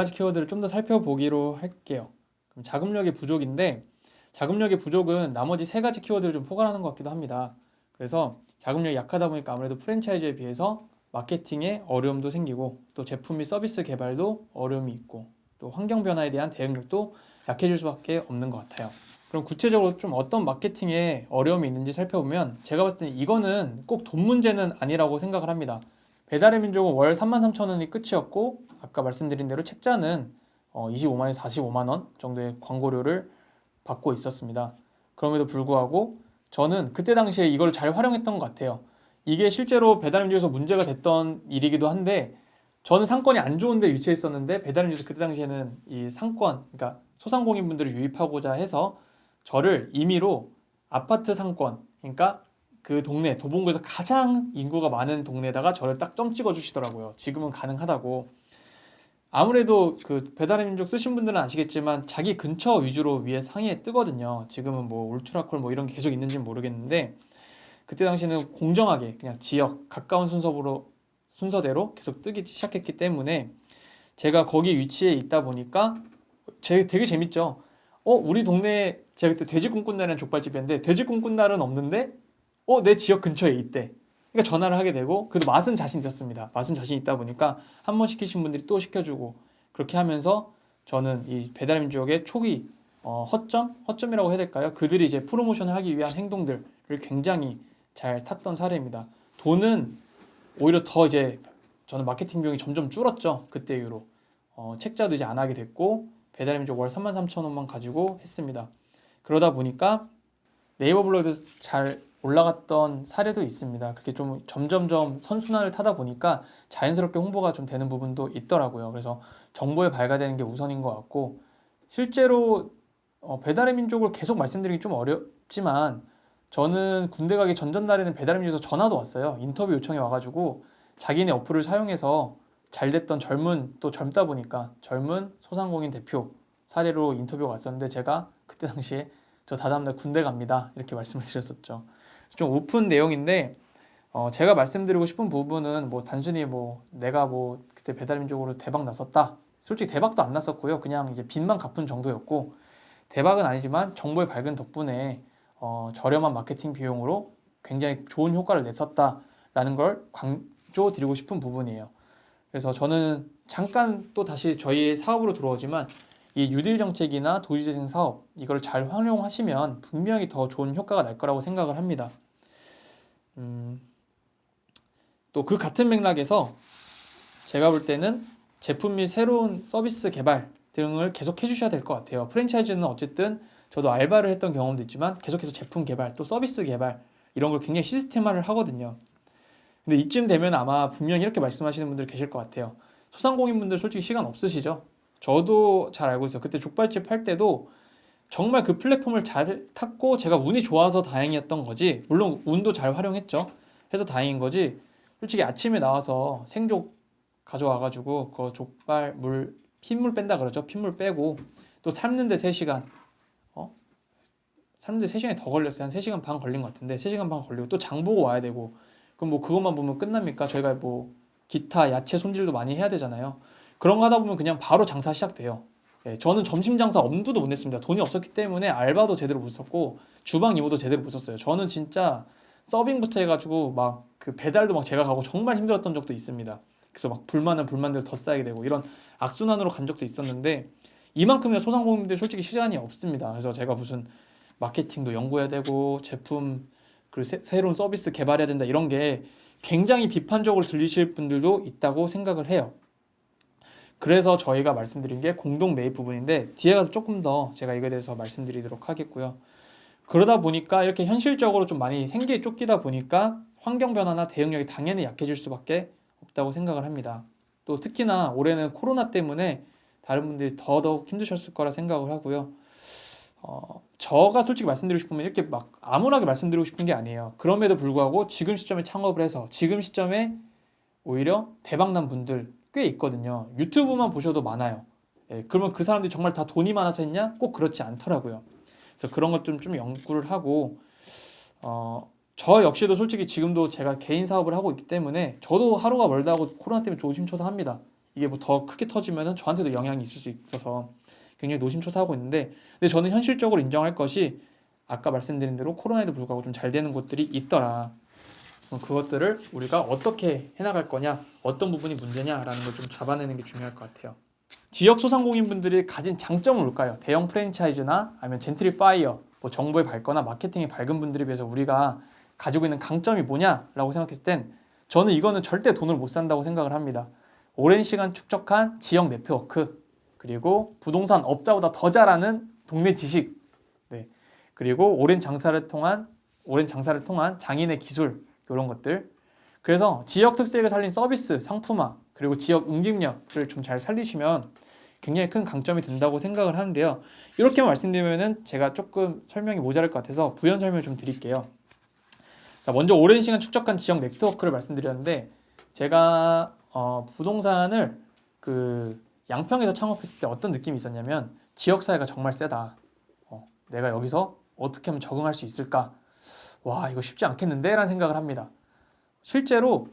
가지 키워드를 좀 더 살펴보기로 할게요. 그럼 자금력의 부족인데, 자금력의 부족은 나머지 세 가지 키워드를 좀 포괄하는 것 같기도 합니다. 그래서 자금력이 약하다 보니까 아무래도 프랜차이즈에 비해서 마케팅에 어려움도 생기고, 또 제품 및 서비스 개발도 어려움이 있고, 또 환경 변화에 대한 대응력도 약해질 수밖에 없는 것 같아요. 그럼 구체적으로 좀 어떤 마케팅에 어려움이 있는지 살펴보면, 제가 봤을 때 이거는 꼭 돈 문제는 아니라고 생각을 합니다. 배달의 민족은 월 33,000원이 끝이었고, 아까 말씀드린 대로 책자는 25만에서 45만 원 정도의 광고료를 받고 있었습니다. 그럼에도 불구하고 저는 그때 당시에 이걸 잘 활용했던 것 같아요. 이게 실제로 배달음식에서 문제가 됐던 일이기도 한데, 저는 상권이 안 좋은데 위치했었는데, 배달음식에서 그때 당시에는 이 상권, 그러니까 소상공인분들을 유입하고자 해서 저를 임의로 아파트 상권, 그러니까 그 동네, 도봉구에서 가장 인구가 많은 동네에다가 저를 딱 점 찍어 주시더라고요. 지금은 가능하다고. 아무래도 그 배달의 민족 쓰신 분들은 아시겠지만 자기 근처 위주로 위에 상위에 뜨거든요. 지금은 뭐 울트라콜 뭐 이런 게 계속 있는지는 모르겠는데, 그때 당시에는 공정하게 그냥 지역 가까운 순서대로 계속 뜨기 시작했기 때문에, 제가 거기 위치에 있다 보니까 되게 재밌죠. 우리 동네에, 제가 그때 돼지 꿈꾼날이라는 족발집이었는데 돼지 꿈꾼날은 없는데 내 지역 근처에 있대. 그러니까 전화를 하게 되고, 그래도 맛은 자신 있었습니다. 맛은 자신 있다 보니까 한 번 시키신 분들이 또 시켜주고, 그렇게 하면서 저는 이 배달민족의 초기 허점이라고 해야 될까요? 그들이 이제 프로모션을 하기 위한 행동들을 굉장히 잘 탔던 사례입니다. 돈은 오히려 더 이제 저는 마케팅 비용이 점점 줄었죠. 그때 이후로 책자도 이제 안 하게 됐고, 배달의 민족 월 33,000원만 가지고 했습니다. 그러다 보니까 네이버 블로그도 잘 올라갔던 사례도 있습니다. 그렇게 좀 점점점 선순환을 타다 보니까 자연스럽게 홍보가 좀 되는 부분도 있더라고요. 그래서 정보에 발가되는 게 우선인 것 같고, 실제로 배달의 민족을 계속 말씀드리기 좀 어렵지만, 저는 군대 가기 전날에는 배달의 민족에서 전화도 왔어요. 인터뷰 요청이 와가지고 자기네 어플을 사용해서 잘 됐던 또 젊다 보니까 젊은 소상공인 대표 사례로 인터뷰가 왔었는데, 제가 그때 당시에 저 다다음날 군대 갑니다 이렇게 말씀을 드렸었죠. 좀 우픈 내용인데, 제가 말씀드리고 싶은 부분은 뭐 단순히 뭐 내가 뭐 그때 배달민족으로 대박 났었다, 솔직히 대박도 안 났었고요. 그냥 이제 빚만 갚은 정도였고, 대박은 아니지만 정보의 밝은 덕분에 저렴한 마케팅 비용으로 굉장히 좋은 효과를 냈었다라는 걸 강조드리고 싶은 부분이에요. 그래서 저는 잠깐 또 다시 저희의 사업으로 들어오지만, 이 뉴딜 정책이나 도시재생 사업, 이걸 잘 활용하시면 분명히 더 좋은 효과가 날 거라고 생각을 합니다. 또 그 같은 맥락에서 제가 볼 때는 제품 및 새로운 서비스 개발 등을 계속 해주셔야 될 것 같아요. 프랜차이즈는 어쨌든 저도 알바를 했던 경험도 있지만 계속해서 제품 개발, 또 서비스 개발, 이런 걸 굉장히 시스템화를 하거든요. 근데 이쯤 되면 아마 분명히 이렇게 말씀하시는 분들 계실 것 같아요. 소상공인분들 솔직히 시간 없으시죠? 저도 잘 알고 있어요. 그때 족발집 할 때도 정말 그 플랫폼을 잘 탔고, 제가 운이 좋아서 다행이었던 거지, 물론 운도 잘 활용했죠. 해서 다행인 거지, 솔직히 아침에 나와서 생족 가져와가지고 그 족발 핏물 뺀다 그러죠. 핏물 빼고 또 삶는데 3시간, 삶는데 3시간이 더 걸렸어요. 한 3시간 반 걸린 것 같은데, 3시간 반 걸리고 또 장 보고 와야 되고, 그럼 뭐 그것만 보면 끝납니까? 저희가 뭐 기타 야채 손질도 많이 해야 되잖아요. 그런 거 하다 보면 그냥 바로 장사 시작돼요. 저는 점심 장사 엄두도 못 냈습니다. 돈이 없었기 때문에 알바도 제대로 못 썼고 주방 이모도 제대로 못 썼어요. 저는 진짜 서빙부터 해가지고 막 그 배달도 막 제가 가고 정말 힘들었던 적도 있습니다. 그래서 막 불만은 불만대로 더 쌓이게 되고, 이런 악순환으로 간 적도 있었는데, 이만큼의 소상공인들 솔직히 시간이 없습니다. 그래서 제가 무슨 마케팅도 연구해야 되고 제품, 그리고 새로운 서비스 개발해야 된다, 이런 게 굉장히 비판적으로 들리실 분들도 있다고 생각을 해요. 그래서 저희가 말씀드린 게 공동 매입 부분인데, 뒤에 가서 조금 더 제가 이거에 대해서 말씀드리도록 하겠고요. 그러다 보니까 이렇게 현실적으로 좀 많이 생계에 쫓기다 보니까 환경 변화나 대응력이 당연히 약해질 수밖에 없다고 생각을 합니다. 또 특히나 올해는 코로나 때문에 다른 분들이 더더욱 힘드셨을 거라 생각을 하고요. 저가 솔직히 말씀드리고 싶으면 이렇게 막 암울하게 말씀드리고 싶은 게 아니에요. 그럼에도 불구하고 지금 시점에 창업을 해서 지금 시점에 오히려 대박난 분들 꽤 있거든요. 유튜브만 보셔도 많아요. 그러면 그 사람들이 정말 다 돈이 많아서 했냐? 꼭 그렇지 않더라고요. 그래서 그런 것 좀 연구를 하고, 저 역시도 솔직히 지금도 제가 개인 사업을 하고 있기 때문에 저도 하루가 멀다고 코로나 때문에 조심쳐서 합니다. 이게 뭐 더 크게 터지면은 저한테도 영향이 있을 수 있어서 굉장히 노심초사하고 있는데, 근데 저는 현실적으로 인정할 것이 아까 말씀드린 대로 코로나에도 불구하고 좀 잘 되는 곳들이 있더라. 그것들을 우리가 어떻게 해나갈 거냐, 어떤 부분이 문제냐라는 걸 좀 잡아내는 게 중요할 것 같아요. 지역 소상공인분들이 가진 장점은 뭘까요? 대형 프랜차이즈나 아니면 젠트리파이어, 뭐 정보에 밝거나 마케팅에 밝은 분들에 비해서 우리가 가지고 있는 강점이 뭐냐라고 생각했을 땐 저는 이거는 절대 돈을 못 산다고 생각을 합니다. 오랜 시간 축적한 지역 네트워크, 그리고 부동산 업자보다 더 잘하는 동네 지식, 네. 그리고 오랜 장사를 통한 장인의 기술, 이런 것들. 그래서 지역 특색을 살린 서비스, 상품화, 그리고 지역 응집력을 좀 잘 살리시면 굉장히 큰 강점이 된다고 생각을 하는데요. 이렇게 말씀드리면은 제가 조금 설명이 모자랄 것 같아서 부연 설명을 좀 드릴게요. 먼저 오랜 시간 축적한 지역 네트워크를 말씀드렸는데, 제가 부동산을 그 양평에서 창업했을 때 어떤 느낌이 있었냐면, 지역사회가 정말 세다. 내가 여기서 어떻게 하면 적응할 수 있을까? 와, 이거 쉽지 않겠는데? 라는 생각을 합니다. 실제로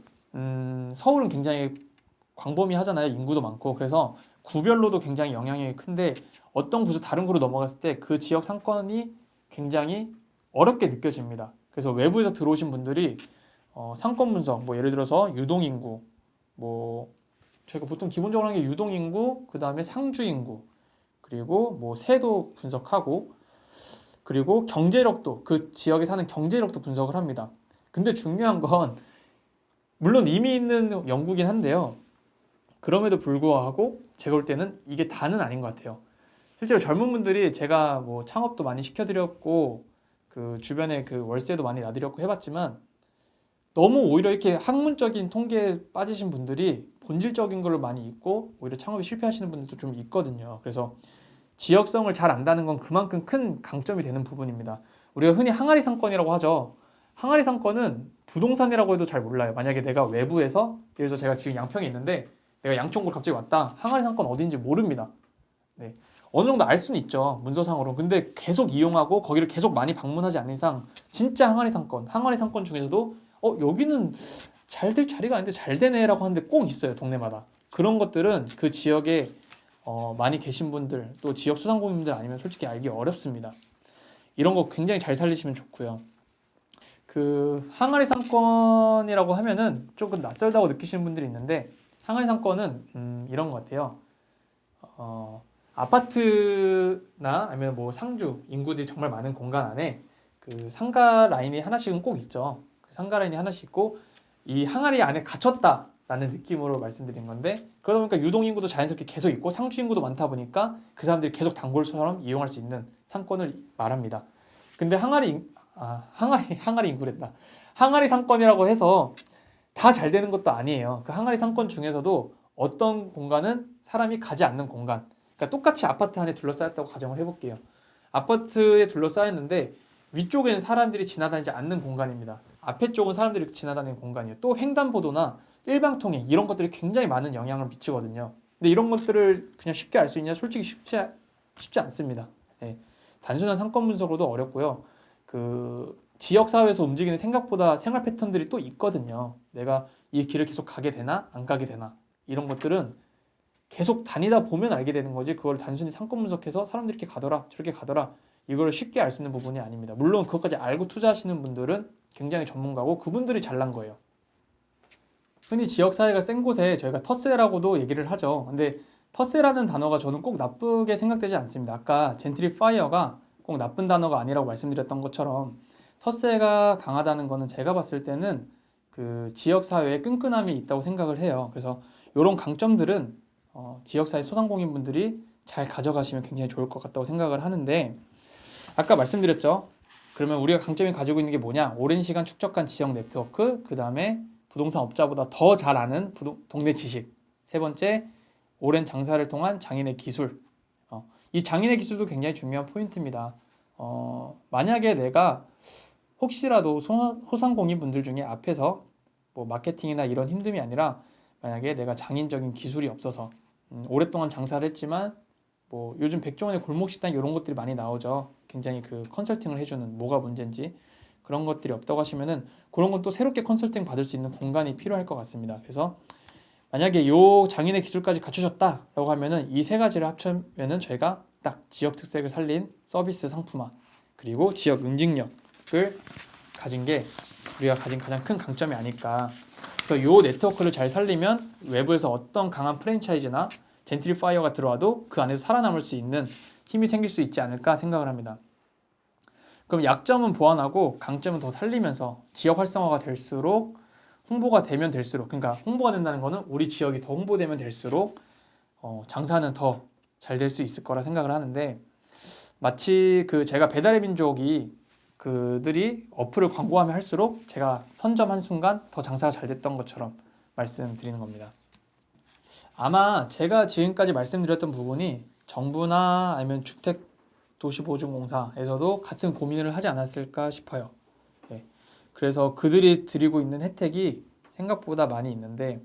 서울은 굉장히 광범위하잖아요. 인구도 많고. 그래서 구별로도 굉장히 영향이 큰데, 어떤 구에서 다른 구로 넘어갔을 때 그 지역 상권이 굉장히 어렵게 느껴집니다. 그래서 외부에서 들어오신 분들이 상권 분석, 뭐 예를 들어서 유동인구, 뭐 저희가 보통 기본적으로 하는 게 유동인구, 그 다음에 상주인구, 그리고 뭐 세도 분석하고, 그리고 경제력도, 그 지역에 사는 경제력도 분석을 합니다. 근데 중요한 건 물론 이미 있는 연구긴 한데요. 그럼에도 불구하고 제가 볼 때는 이게 다는 아닌 것 같아요. 실제로 젊은 분들이, 제가 뭐 창업도 많이 시켜드렸고 그 주변에 그 월세도 많이 놔드렸고 해봤지만, 너무 오히려 이렇게 학문적인 통계에 빠지신 분들이 본질적인 걸 많이 잊고 오히려 창업에 실패하시는 분들도 좀 있거든요. 그래서 지역성을 잘 안다는 건 그만큼 큰 강점이 되는 부분입니다. 우리가 흔히 항아리 상권이라고 하죠. 항아리 상권은 부동산이라고 해도 잘 몰라요. 만약에 내가 외부에서, 예를 들어서 제가 지금 양평에 있는데 내가 양천구로 갑자기 왔다. 항아리 상권 어딘지 모릅니다. 네. 어느 정도 알 수는 있죠. 문서상으로. 근데 계속 이용하고 거기를 계속 많이 방문하지 않는 이상 진짜 항아리 상권 중에서도 여기는 잘 될 자리가 아닌데 잘 되네라고 하는데 꼭 있어요. 동네마다. 그런 것들은 그 지역에 많이 계신 분들, 또 지역 소상공인분들 아니면 솔직히 알기 어렵습니다. 이런 거 굉장히 잘 살리시면 좋고요. 그 항아리 상권이라고 하면은 조금 낯설다고 느끼시는 분들이 있는데, 항아리 상권은 이런 것 같아요. 아파트나 아니면 뭐 상주 인구들이 정말 많은 공간 안에 그 상가 라인이 하나씩은 꼭 있죠. 그 상가 라인이 하나씩 있고 이 항아리 안에 갇혔다라는 느낌으로 말씀드린 건데, 그러다 보니까 유동 인구도 자연스럽게 계속 있고 상주 인구도 많다 보니까 그 사람들이 계속 단골처럼 이용할 수 있는 상권을 말합니다. 근데 항아리 인구랬다. 항아리 상권이라고 해서 다 잘 되는 것도 아니에요. 그 항아리 상권 중에서도 어떤 공간은 사람이 가지 않는 공간, 그러니까 똑같이 아파트 안에 둘러싸였다고 가정을 해볼게요. 아파트에 둘러싸였는데 위쪽에는 사람들이 지나다니지 않는 공간입니다. 앞에 쪽은 사람들이 지나다니는 공간이에요. 또 횡단보도나 일방통행, 이런 것들이 굉장히 많은 영향을 미치거든요. 근데 이런 것들을 그냥 쉽게 알 수 있냐? 솔직히 쉽지 않습니다. 네. 단순한 상권 분석으로도 어렵고요. 그 지역사회에서 움직이는 생각보다 생활 패턴들이 또 있거든요. 내가 이 길을 계속 가게 되나 안 가게 되나, 이런 것들은 계속 다니다 보면 알게 되는 거지, 그걸 단순히 상권 분석해서 사람들이 이렇게 가더라 저렇게 가더라 이걸 쉽게 알 수 있는 부분이 아닙니다. 물론 그것까지 알고 투자하시는 분들은 굉장히 전문가고 그분들이 잘난 거예요. 흔히 지역사회가 센 곳에 저희가 터세라고도 얘기를 하죠. 근데 터세라는 단어가 저는 꼭 나쁘게 생각되지 않습니다. 아까 젠트리파이어가 꼭 나쁜 단어가 아니라고 말씀드렸던 것처럼 터세가 강하다는 거는 제가 봤을 때는 그 지역사회에 끈끈함이 있다고 생각을 해요. 그래서 이런 강점들은 지역사회 소상공인분들이 잘 가져가시면 굉장히 좋을 것 같다고 생각을 하는데, 아까 말씀드렸죠. 그러면 우리가 강점이 가지고 있는 게 뭐냐? 오랜 시간 축적한 지역 네트워크, 그 다음에 부동산 업자보다 더 잘 아는 동네 지식, 세 번째 오랜 장사를 통한 장인의 기술. 이 장인의 기술도 굉장히 중요한 포인트입니다. 만약에 내가 혹시라도 소상공인 분들 중에 앞에서 뭐 마케팅이나 이런 힘듦이 아니라 만약에 내가 장인적인 기술이 없어서 오랫동안 장사를 했지만, 뭐 요즘 백종원의 골목식당 이런 것들이 많이 나오죠. 굉장히 그 컨설팅을 해주는, 뭐가 문제인지 그런 것들이 없다고 하시면은 그런 건 또 새롭게 컨설팅 받을 수 있는 공간이 필요할 것 같습니다. 그래서 만약에 요 장인의 기술까지 갖추셨다라고 하면은 이 세 가지를 합치면은 저희가 딱 지역 특색을 살린 서비스 상품화 그리고 지역 응징력을 가진 게 우리가 가진 가장 큰 강점이 아닐까. 그래서 요 네트워크를 잘 살리면 외부에서 어떤 강한 프랜차이즈나 젠트리파이어가 들어와도 그 안에서 살아남을 수 있는 힘이 생길 수 있지 않을까 생각을 합니다. 그럼 약점은 보완하고 강점은 더 살리면서 지역 활성화가 될수록 홍보가 되면 될수록, 그러니까 홍보가 된다는 거는 우리 지역이 더 홍보되면 될수록 장사는 더 잘 될 수 있을 거라 생각을 하는데, 마치 그 제가 배달의 민족이 그들이 어플을 광고하면 할수록 제가 선점한 순간 더 장사가 잘 됐던 것처럼 말씀드리는 겁니다. 아마 제가 지금까지 말씀드렸던 부분이 정부나 아니면 주택도시보증공사에서도 같은 고민을 하지 않았을까 싶어요. 네. 그래서 그들이 드리고 있는 혜택이 생각보다 많이 있는데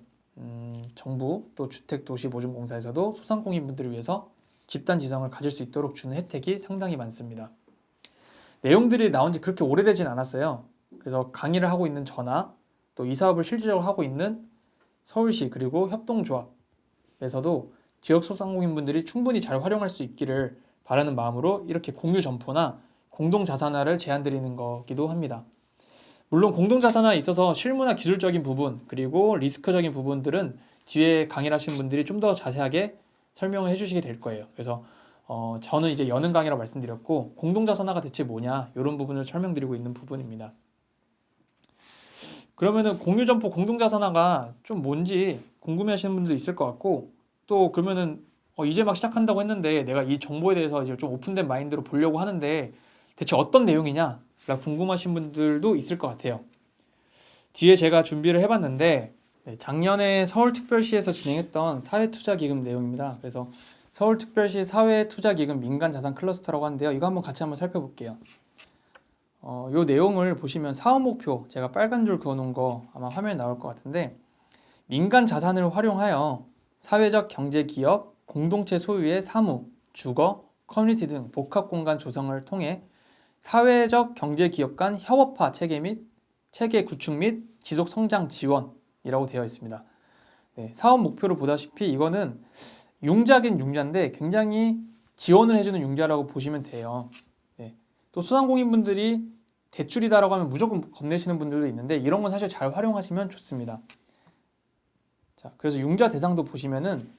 정부 또 주택도시보증공사에서도 소상공인분들을 위해서 집단지성을 가질 수 있도록 주는 혜택이 상당히 많습니다. 내용들이 나온 지 그렇게 오래되진 않았어요. 그래서 강의를 하고 있는 저나 또 이 사업을 실질적으로 하고 있는 서울시 그리고 협동조합에서도 지역 소상공인분들이 충분히 잘 활용할 수 있기를 바라는 마음으로 이렇게 공유 점포나 공동자산화를 제안드리는 거기도 합니다. 물론 공동자산화에 있어서 실무나 기술적인 부분 그리고 리스크적인 부분들은 뒤에 강의를 하시는 분들이 좀 더 자세하게 설명을 해주시게 될 거예요. 그래서 저는 이제 여는 강의라고 말씀드렸고 공동자산화가 대체 뭐냐 이런 부분을 설명드리고 있는 부분입니다. 그러면은 공유점포 공동자산화가 좀 뭔지 궁금해하시는 분들도 있을 것 같고, 또 그러면은 이제 막 시작한다고 했는데 내가 이 정보에 대해서 이제 좀 오픈된 마인드로 보려고 하는데 대체 어떤 내용이냐 궁금하신 분들도 있을 것 같아요. 뒤에 제가 준비를 해봤는데 작년에 서울특별시에서 진행했던 사회투자기금 내용입니다. 그래서 서울특별시 사회투자기금 민간자산 클러스터라고 하는데요. 이거 한번 같이 살펴볼게요. 이 내용을 보시면 사업 목표, 제가 빨간 줄 그어놓은 거 아마 화면에 나올 것 같은데, 민간 자산을 활용하여 사회적 경제 기업, 공동체 소유의 사무, 주거, 커뮤니티 등 복합공간 조성을 통해 사회적 경제 기업 간 협업화 체계 구축 및 지속 성장 지원이라고 되어 있습니다. 네, 사업 목표를 보다시피 이거는 융자긴 융자인데 굉장히 지원을 해주는 융자라고 보시면 돼요. 네, 또 소상공인분들이 대출이다라고 하면 무조건 겁내시는 분들도 있는데 이런 건 사실 잘 활용하시면 좋습니다. 자, 그래서 융자 대상도 보시면은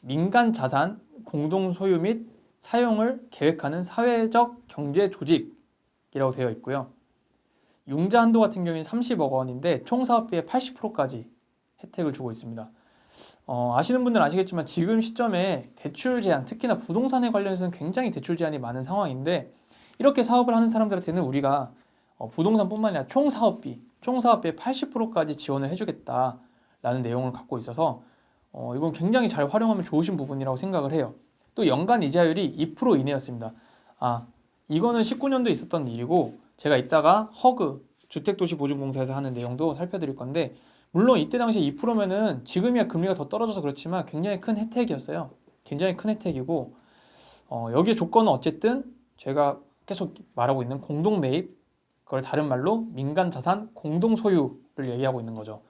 민간 자산 공동 소유 및 사용을 계획하는 사회적 경제 조직이라고 되어 있고요. 융자 한도 같은 경우에는 30억 원인데 총 사업비의 80%까지 혜택을 주고 있습니다. 아시는 분들은 아시겠지만 지금 시점에 대출 제한, 특히나 부동산에 관련해서는 굉장히 대출 제한이 많은 상황인데, 이렇게 사업을 하는 사람들한테는 우리가 부동산뿐만 아니라 총 사업비의 80%까지 지원을 해주겠다라는 내용을 갖고 있어서 이건 굉장히 잘 활용하면 좋으신 부분이라고 생각을 해요. 또 연간 이자율이 2% 이내였습니다. 이거는 19년도에 있었던 일이고, 제가 이따가 허그 주택도시보증공사에서 하는 내용도 살펴드릴 건데, 물론 이때 당시 2%면은 지금이야 금리가 더 떨어져서 그렇지만 굉장히 큰 혜택이었어요. 굉장히 큰 혜택이고, 여기에 조건은 어쨌든 제가 계속 말하고 있는 공동 매입, 그걸 다른 말로 민간 자산 공동 소유를 얘기하고 있는 거죠.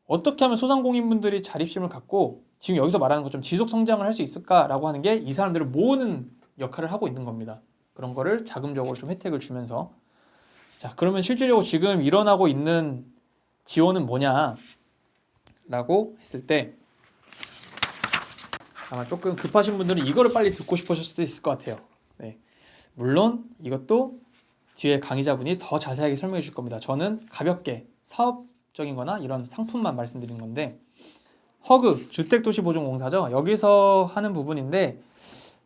어떻게 하면 소상공인분들이 자립심을 갖고 지금 여기서 말하는 것처럼 지속 성장을 할 수 있을까라고 하는 게 이 사람들을 모으는 역할을 하고 있는 겁니다. 그런 거를 자금적으로 좀 혜택을 주면서, 자, 그러면 실질적으로 지금 일어나고 있는 지원은 뭐냐 라고 했을 때 아마 조금 급하신 분들은 이거를 빨리 듣고 싶으실 수도 있을 것 같아요. 네. 물론 이것도 뒤에 강의자분이 더 자세하게 설명해 줄 겁니다. 저는 가볍게 사업적인 거나 이런 상품만 말씀드린 건데, 허그 주택도시보증공사죠. 여기서 하는 부분인데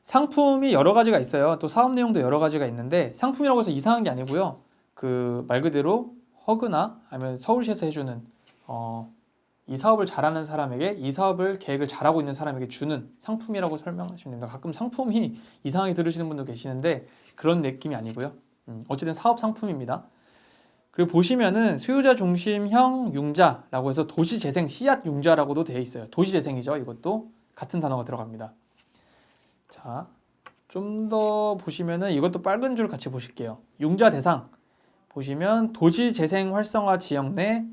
상품이 여러 가지가 있어요. 또 사업 내용도 여러 가지가 있는데, 상품이라고 해서 이상한 게 아니고요. 그 말 그대로 허그나 아니면 서울시에서 해주는 이 사업을 잘하는 사람에게, 이 사업을 계획을 잘하고 있는 사람에게 주는 상품이라고 설명하시면 됩니다. 가끔 상품이 이상하게 들으시는 분도 계시는데 그런 느낌이 아니고요. 어쨌든 사업 상품입니다. 그리고 보시면은 수요자 중심형 융자라고 해서 도시재생 씨앗 융자라고도 되어 있어요. 도시재생이죠. 이것도 같은 단어가 들어갑니다. 자, 좀 더 보시면은 이것도 빨간 줄 같이 보실게요. 융자 대상 보시면 도시재생 활성화 지역 내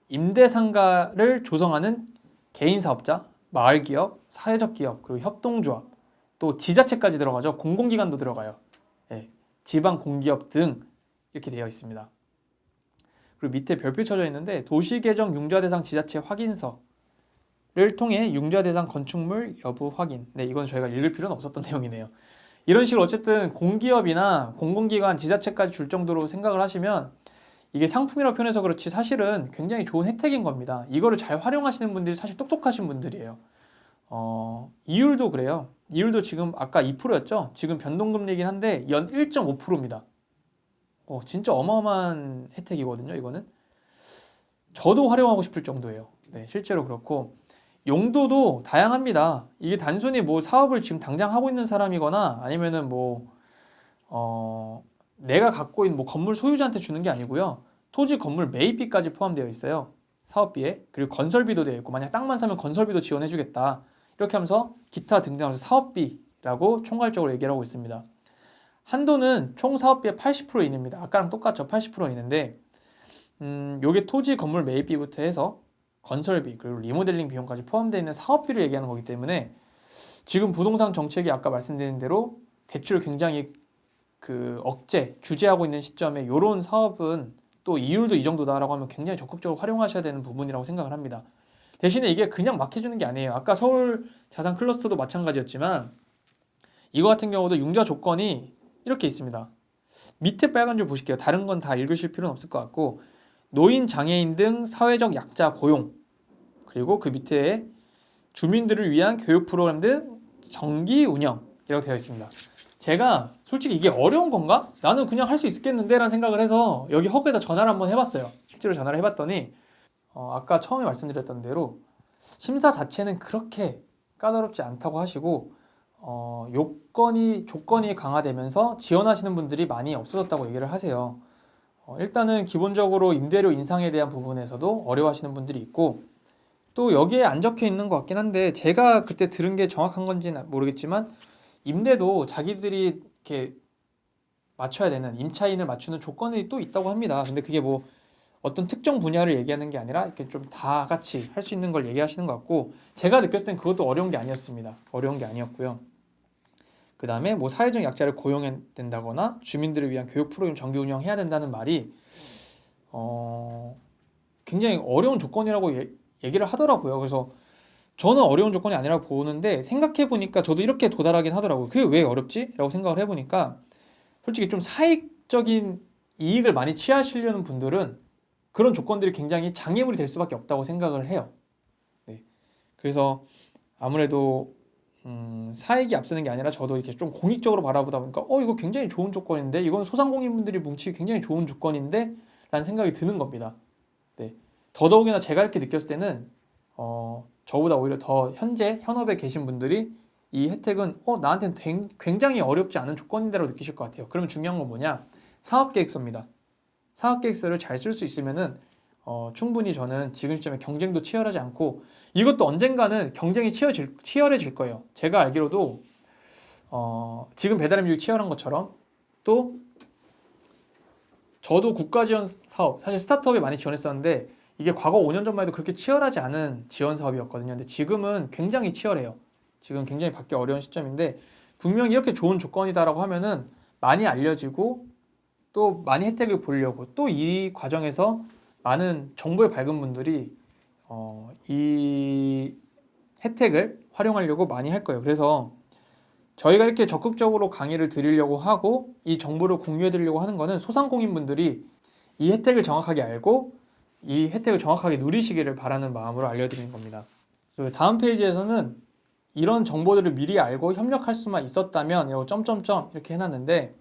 임대상가를 조성하는 개인사업자, 마을기업, 사회적 기업, 그리고 협동조합, 또 지자체까지 들어가죠. 공공기관도 들어가요. 예, 지방 공기업 등 이렇게 되어 있습니다. 그리고 밑에 별표 쳐져 있는데 도시개정 융자대상 지자체 확인서를 통해 융자대상 건축물 여부 확인. 네, 이건 저희가 읽을 필요는 없었던 내용이네요. 이런 식으로 어쨌든 공기업이나 공공기관, 지자체까지 줄 정도로 생각을 하시면 이게 상품이라고 표현해서 그렇지 사실은 굉장히 좋은 혜택인 겁니다. 이거를 잘 활용하시는 분들이 사실 똑똑하신 분들이에요. 이율도 그래요. 이율도 지금 아까 2%였죠? 지금 변동금리이긴 한데 연 1.5%입니다. 진짜 어마어마한 혜택이거든요, 이거는. 저도 활용하고 싶을 정도예요. 네, 실제로 그렇고. 용도도 다양합니다. 이게 단순히 뭐 사업을 지금 당장 하고 있는 사람이거나 아니면은 내가 갖고 있는 뭐 건물 소유자한테 주는 게 아니고요. 토지 건물 매입비까지 포함되어 있어요. 사업비에. 그리고 건설비도 되어 있고, 만약 땅만 사면 건설비도 지원해주겠다. 이렇게 하면서 기타 등등 하면서 사업비라고 총괄적으로 얘기를 하고 있습니다. 한도는 총 사업비의 80% 이내입니다. 아까랑 똑같죠. 80% 이내인데 요게 토지 건물 매입비부터 해서 건설비 그리고 리모델링 비용까지 포함되어 있는 사업비를 얘기하는 거기 때문에 지금 부동산 정책이 아까 말씀드린 대로 대출 굉장히 규제하고 있는 시점에 이런 사업은 또 이율도 이 정도다라고 하면 굉장히 적극적으로 활용하셔야 되는 부분이라고 생각을 합니다. 대신에 이게 그냥 막 해주는 게 아니에요. 아까 서울 자산 클러스터도 마찬가지였지만 이거 같은 경우도 융자 조건이 이렇게 있습니다. 밑에 빨간 줄 보실게요. 다른 건 다 읽으실 필요는 없을 것 같고 노인, 장애인 등 사회적 약자 고용 그리고 그 밑에 주민들을 위한 교육 프로그램 등 정기 운영이라고 되어 있습니다. 제가 솔직히 이게 어려운 건가? 나는 그냥 할 수 있겠는데 라는 생각을 해서 여기 허브에다 전화를 한번 해봤어요. 실제로 전화를 해봤더니 아까 처음에 말씀드렸던 대로 심사 자체는 그렇게 까다롭지 않다고 하시고 조건이 강화되면서 지원하시는 분들이 많이 없어졌다고 얘기를 하세요. 일단은 기본적으로 임대료 인상에 대한 부분에서도 어려워하시는 분들이 있고 또 여기에 안 적혀 있는 것 같긴 한데 제가 그때 들은 게 정확한 건지는 모르겠지만 임대도 자기들이 이렇게 맞춰야 되는 임차인을 맞추는 조건이 또 있다고 합니다. 근데 그게 뭐 어떤 특정 분야를 얘기하는 게 아니라 이렇게 좀 다 같이 할 수 있는 걸 얘기하시는 것 같고 제가 느꼈을 땐 그것도 어려운 게 아니었습니다. 어려운 게 아니었고요. 그 다음에 뭐 사회적 약자를 고용해야 된다거나 주민들을 위한 교육 프로그램 정기 운영해야 된다는 말이 굉장히 어려운 조건이라고 얘기를 하더라고요. 그래서 저는 어려운 조건이 아니라고 보는데 생각해 보니까 저도 이렇게 도달하긴 하더라고요. 그게 왜 어렵지? 라고 생각을 해보니까 솔직히 좀 사익적인 이익을 많이 취하시려는 분들은 그런 조건들이 굉장히 장애물이 될 수밖에 없다고 생각을 해요. 네. 그래서 아무래도 사익이 앞서는 게 아니라 저도 이렇게 좀 공익적으로 바라보다 보니까 이거 굉장히 좋은 조건인데 이건 소상공인분들이 뭉치기 굉장히 좋은 조건인데 라는 생각이 드는 겁니다. 네. 더더욱이나 제가 이렇게 느꼈을 때는 저보다 오히려 더 현재 현업에 계신 분들이 이 혜택은 나한테는 굉장히 어렵지 않은 조건인데라고 느끼실 것 같아요. 그러면 중요한 건 뭐냐? 사업계획서입니다. 사업계획서를 잘 쓸 수 있으면은 충분히 저는 지금 시점에 경쟁도 치열하지 않고 이것도 언젠가는 경쟁이 치열해질 거예요. 제가 알기로도 지금 배달음식이 치열한 것처럼 또 저도 국가 지원 사업 사실 스타트업에 많이 지원했었는데 이게 과거 5년 전만 해도 그렇게 치열하지 않은 지원 사업이었거든요. 근데 지금은 굉장히 치열해요. 지금 굉장히 받기 어려운 시점인데 분명히 이렇게 좋은 조건이다라고 하면은 많이 알려지고 또 많이 혜택을 보려고 또 이 과정에서 많은 정보에 밝은 분들이 이 혜택을 활용하려고 많이 할 거예요. 그래서 저희가 이렇게 적극적으로 강의를 드리려고 하고 이 정보를 공유해 드리려고 하는 거는 소상공인분들이 이 혜택을 정확하게 알고 이 혜택을 정확하게 누리시기를 바라는 마음으로 알려드리는 겁니다. 그 다음 페이지에서는 이런 정보들을 미리 알고 협력할 수만 있었다면 이라고 점점점 이렇게 해놨는데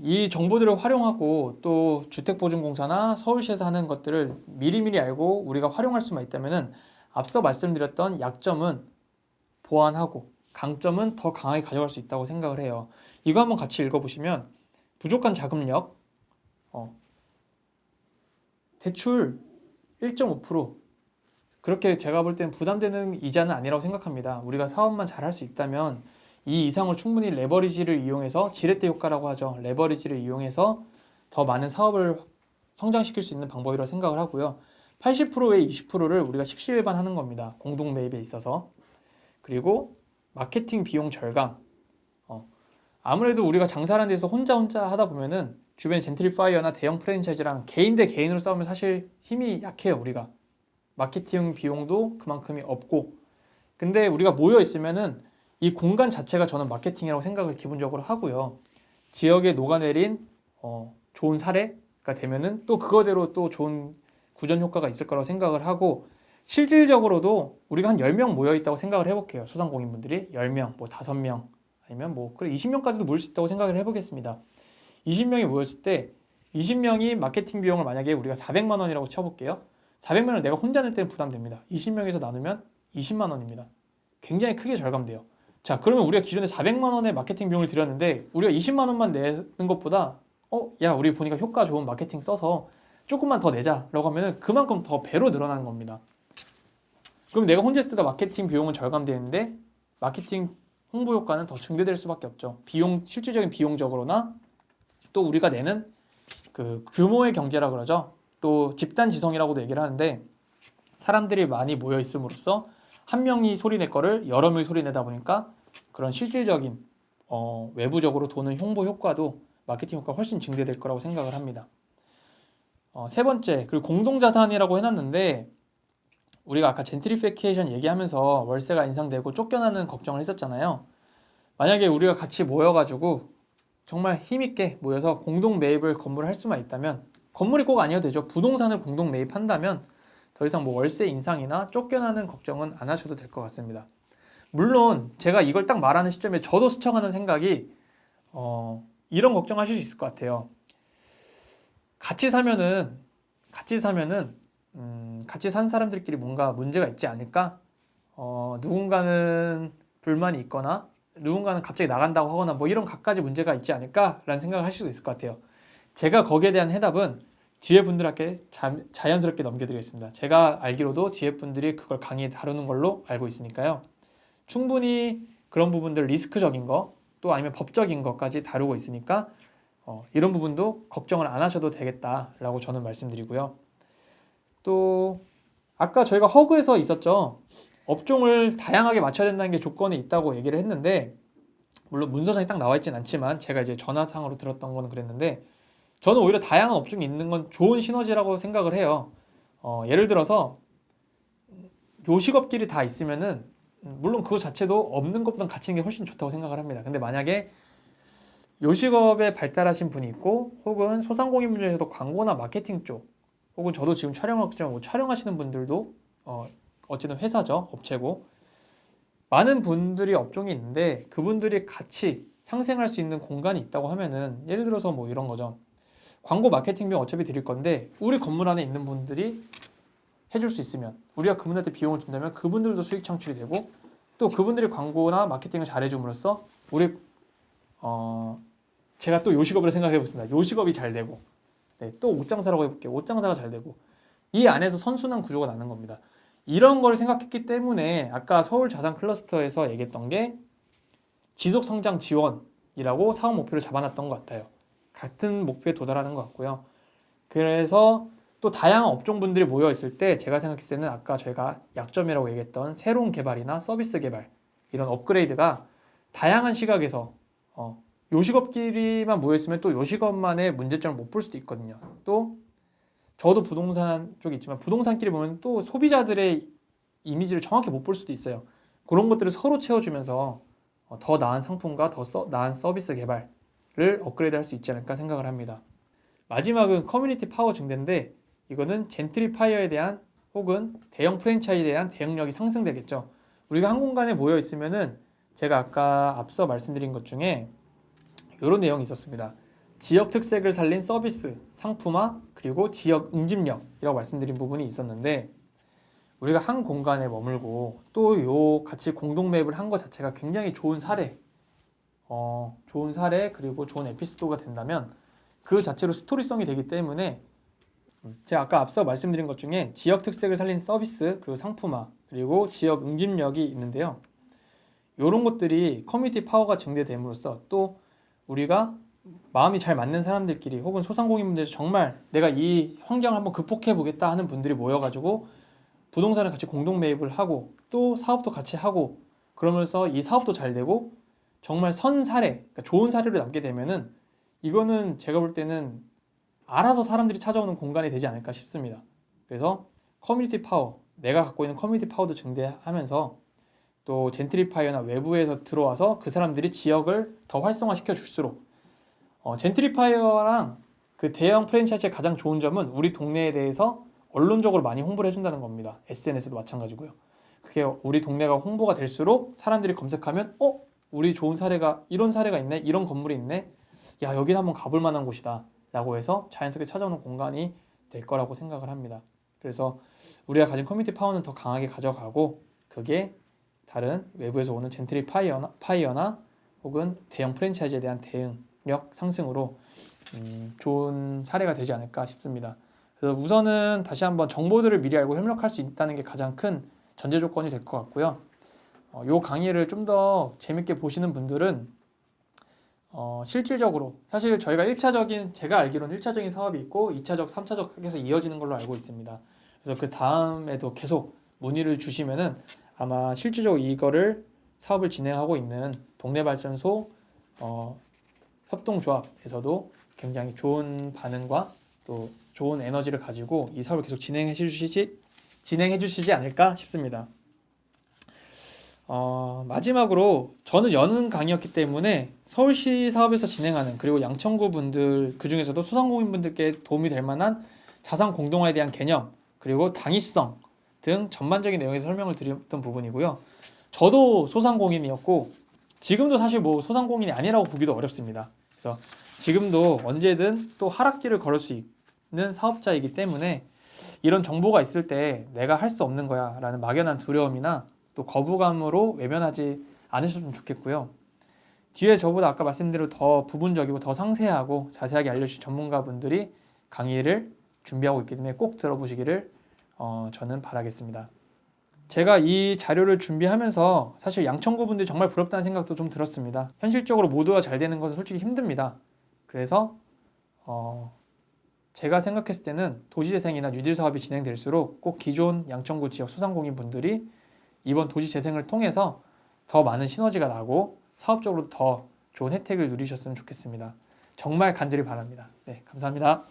이 정보들을 활용하고 또 주택보증공사나 서울시에서 하는 것들을 미리미리 알고 우리가 활용할 수만 있다면은 앞서 말씀드렸던 약점은 보완하고 강점은 더 강하게 가져갈 수 있다고 생각을 해요. 이거 한번 같이 읽어보시면 부족한 자금력, 대출 1.5% 그렇게 제가 볼 때는 부담되는 이자는 아니라고 생각합니다. 우리가 사업만 잘 할 수 있다면 이 이상을 충분히 레버리지를 이용해서 지렛대 효과라고 하죠. 레버리지를 이용해서 더 많은 사업을 성장시킬 수 있는 방법이라고 생각을 하고요. 80%의 20%를 우리가 십시일반하는 겁니다. 공동 매입에 있어서. 그리고 마케팅 비용 절감. 아무래도 우리가 장사하는 데서 혼자 하다 보면은 주변 젠트리파이어나 대형 프랜차이즈랑 개인 대 개인으로 싸우면 사실 힘이 약해요. 우리가 마케팅 비용도 그만큼이 없고, 근데 우리가 모여 있으면은 이 공간 자체가 저는 마케팅이라고 생각을 기본적으로 하고요. 지역에 녹아내린 좋은 사례가 되면은 또 그거대로 또 좋은 구전 효과가 있을 거라고 생각을 하고, 실질적으로도 우리가 한 10명 모여 있다고 생각을 해볼게요. 소상공인분들이 10명, 뭐 5명, 아니면 뭐 그래 20명까지도 모일 수 있다고 생각을 해보겠습니다. 20명이 모였을 때 20명이 마케팅 비용을 만약에 우리가 400만 원이라고 쳐볼게요. 400만 원을 내가 혼자 낼 때는 부담됩니다. 20명에서 나누면 20만 원입니다. 굉장히 크게 절감돼요. 자, 그러면 우리가 기존에 400만 원의 마케팅 비용을 들였는데 우리가 20만 원만 내는 것보다 야, 우리 보니까 효과 좋은 마케팅 써서 조금만 더 내자라고 하면은 그만큼 더 배로 늘어나는 겁니다. 그럼 내가 혼자 있을 때 마케팅 비용은 절감되는데 마케팅 홍보 효과는 더 증대될 수밖에 없죠. 실질적인 비용적으로나 또 우리가 내는 그 규모의 경제라 그러죠. 또 집단 지성이라고도 얘기를 하는데, 사람들이 많이 모여 있음으로써 한 명이 소리낼 거를 여러 명이 소리내다 보니까 그런 실질적인 외부적으로 도는 홍보 효과도 마케팅 효과가 훨씬 증대될 거라고 생각을 합니다. 세 번째, 그리고 공동자산이라고 해놨는데, 우리가 아까 젠트리피케이션 얘기하면서 월세가 인상되고 쫓겨나는 걱정을 했었잖아요. 만약에 우리가 같이 모여가지고 정말 힘있게 모여서 공동 매입을 건물을 할 수만 있다면, 건물이 꼭 아니어도 되죠. 부동산을 공동 매입한다면 더 이상 뭐 월세 인상이나 쫓겨나는 걱정은 안 하셔도 될 것 같습니다. 물론 제가 이걸 딱 말하는 시점에 저도 스쳐가는 생각이 이런 걱정하실 수 있을 것 같아요. 같이 사면은 같이 산 사람들끼리 뭔가 문제가 있지 않을까? 누군가는 불만이 있거나 누군가는 갑자기 나간다고 하거나 뭐 이런 갖가지 문제가 있지 않을까라는 생각을 하실 수 있을 것 같아요. 제가 거기에 대한 해답은 뒤에 분들께 자연스럽게 넘겨드리겠습니다. 제가 알기로도 뒤에 분들이 그걸 강의에 다루는 걸로 알고 있으니까요. 충분히 그런 부분들 리스크적인 거 또 아니면 법적인 것까지 다루고 있으니까 이런 부분도 걱정을 안 하셔도 되겠다라고 저는 말씀드리고요. 또 아까 저희가 허그에서 있었죠. 업종을 다양하게 맞춰야 된다는 게 조건에 있다고 얘기를 했는데, 물론 문서상에 딱 나와 있진 않지만 제가 이제 전화상으로 들었던 거는 그랬는데, 저는 오히려 다양한 업종이 있는 건 좋은 시너지라고 생각을 해요. 예를 들어서 요식업끼리 다 있으면은 물론 그거 자체도 없는 것보단 같이 있는 게 훨씬 좋다고 생각을 합니다. 근데 만약에 요식업에 발달하신 분이 있고 혹은 소상공인 분야에서도 광고나 마케팅 쪽, 혹은 저도 지금 촬영하시는 분들도 어쨌든 회사죠, 업체고, 많은 분들이 업종이 있는데 그분들이 같이 상생할 수 있는 공간이 있다고 하면은, 예를 들어서 뭐 이런 거죠. 광고 마케팅 비용 어차피 드릴 건데 우리 건물 안에 있는 분들이 해줄 수 있으면, 우리가 그분한테 비용을 준다면 그분들도 수익 창출이 되고, 또 그분들이 광고나 마케팅을 잘 해줌으로써 제가 또 요식업을 생각해 보겠습니다. 요식업이 잘 되고, 또 옷장사라고 해볼게요. 옷장사가 잘 되고, 이 안에서 선순환 구조가 나는 겁니다. 이런 걸 생각했기 때문에 아까 서울 자산 클러스터에서 얘기했던 게 지속 성장 지원이라고 사업 목표를 잡아놨던 것 같아요. 같은 목표에 도달하는 것 같고요. 그래서 또 다양한 업종분들이 모여 있을 때 제가 생각했을 때는 아까 저희가 약점이라고 얘기했던 새로운 개발이나 서비스 개발, 이런 업그레이드가 다양한 시각에서 요식업끼리만 모여 있으면 또 요식업만의 문제점을 못 볼 수도 있거든요. 또 저도 부동산 쪽에 있지만 부동산끼리 보면 또 소비자들의 이미지를 정확히 못 볼 수도 있어요. 그런 것들을 서로 채워주면서 더 나은 상품과 더 나은 서비스 개발을 업그레이드 할 수 있지 않을까 생각을 합니다. 마지막은 커뮤니티 파워 증대인데, 이거는 젠트리파이어에 대한 혹은 대형 프랜차이즈에 대한 대응력이 상승되겠죠. 우리가 한 공간에 모여 있으면은 제가 아까 앞서 말씀드린 것 중에 이런 내용이 있었습니다. 지역 특색을 살린 서비스, 상품화, 그리고 지역 응집력이라고 말씀드린 부분이 있었는데, 우리가 한 공간에 머물고 또 요 같이 공동 매입을 한 것 자체가 굉장히 좋은 사례, 그리고 좋은 에피소드가 된다면 그 자체로 스토리성이 되기 때문에, 제가 아까 앞서 말씀드린 것 중에 지역 특색을 살린 서비스, 그리고 상품화, 그리고 지역 응집력이 있는데요. 이런 것들이 커뮤니티 파워가 증대됨으로써 또 우리가 마음이 잘 맞는 사람들끼리 혹은 소상공인분들에서 정말 내가 이 환경을 한번 극복해 보겠다 하는 분들이 모여가지고 부동산을 같이 공동 매입을 하고 또 사업도 같이 하고 그러면서 이 사업도 잘 되고 정말 선 사례, 그러니까 좋은 사례로 남게 되면은 이거는 제가 볼 때는 알아서 사람들이 찾아오는 공간이 되지 않을까 싶습니다. 그래서 커뮤니티 파워, 내가 갖고 있는 커뮤니티 파워도 증대하면서 또 젠트리파이어나 외부에서 들어와서 그 사람들이 지역을 더 활성화시켜 줄수록 젠트리파이어랑 그 대형 프랜차이즈의 가장 좋은 점은 우리 동네에 대해서 언론적으로 많이 홍보를 해준다는 겁니다. SNS도 마찬가지고요. 그게 우리 동네가 홍보가 될수록 사람들이 검색하면 우리 좋은 사례가 이런 사례가 있네, 이런 건물이 있네, 야 여기는 한번 가볼 만한 곳이다 라고 해서 자연스럽게 찾아오는 공간이 될 거라고 생각을 합니다. 그래서 우리가 가진 커뮤니티 파워는 더 강하게 가져가고 그게 다른 외부에서 오는 젠트리파이어나 혹은 대형 프랜차이즈에 대한 대응력 상승으로 좋은 사례가 되지 않을까 싶습니다. 그래서 우선은 다시 한번 정보들을 미리 알고 협력할 수 있다는 게 가장 큰 전제 조건이 될 것 같고요. 이 강의를 좀 더 재밌게 보시는 분들은 실질적으로 사실 저희가 제가 알기로는 1차적인 사업이 있고 2차적, 3차적 해서 이어지는 걸로 알고 있습니다. 그래서 그 다음에도 계속 문의를 주시면은 아마 실질적으로 이거를 사업을 진행하고 있는 동네발전소 협동조합에서도 굉장히 좋은 반응과 또 좋은 에너지를 가지고 이 사업을 계속 진행해 주시지 않을까 싶습니다. 마지막으로 저는 여는 강의였기 때문에 서울시 사업에서 진행하는 그리고 양천구 분들 그 중에서도 소상공인 분들께 도움이 될 만한 자산 공동화에 대한 개념 그리고 당위성 등 전반적인 내용에서 설명을 드렸던 부분이고요. 저도 소상공인이었고 지금도 사실 뭐 소상공인이 아니라고 보기도 어렵습니다. 그래서 지금도 언제든 또 하락기를 걸을 수 있는 사업자이기 때문에 이런 정보가 있을 때 내가 할 수 없는 거야 라는 막연한 두려움이나 또 거부감으로 외면하지 않으셨으면 좋겠고요. 뒤에 저보다 아까 말씀드린 더 부분적이고 더 상세하고 자세하게 알려주신 전문가분들이 강의를 준비하고 있기 때문에 꼭 들어보시기를 저는 바라겠습니다. 제가 이 자료를 준비하면서 사실 양천구 분들이 정말 부럽다는 생각도 좀 들었습니다. 현실적으로 모두가 잘 되는 것은 솔직히 힘듭니다. 그래서 제가 생각했을 때는 도시재생이나 뉴딜 사업이 진행될수록 꼭 기존 양천구 지역 소상공인 분들이 이번 도시재생을 통해서 더 많은 시너지가 나고 사업적으로 더 좋은 혜택을 누리셨으면 좋겠습니다. 정말 간절히 바랍니다. 네, 감사합니다.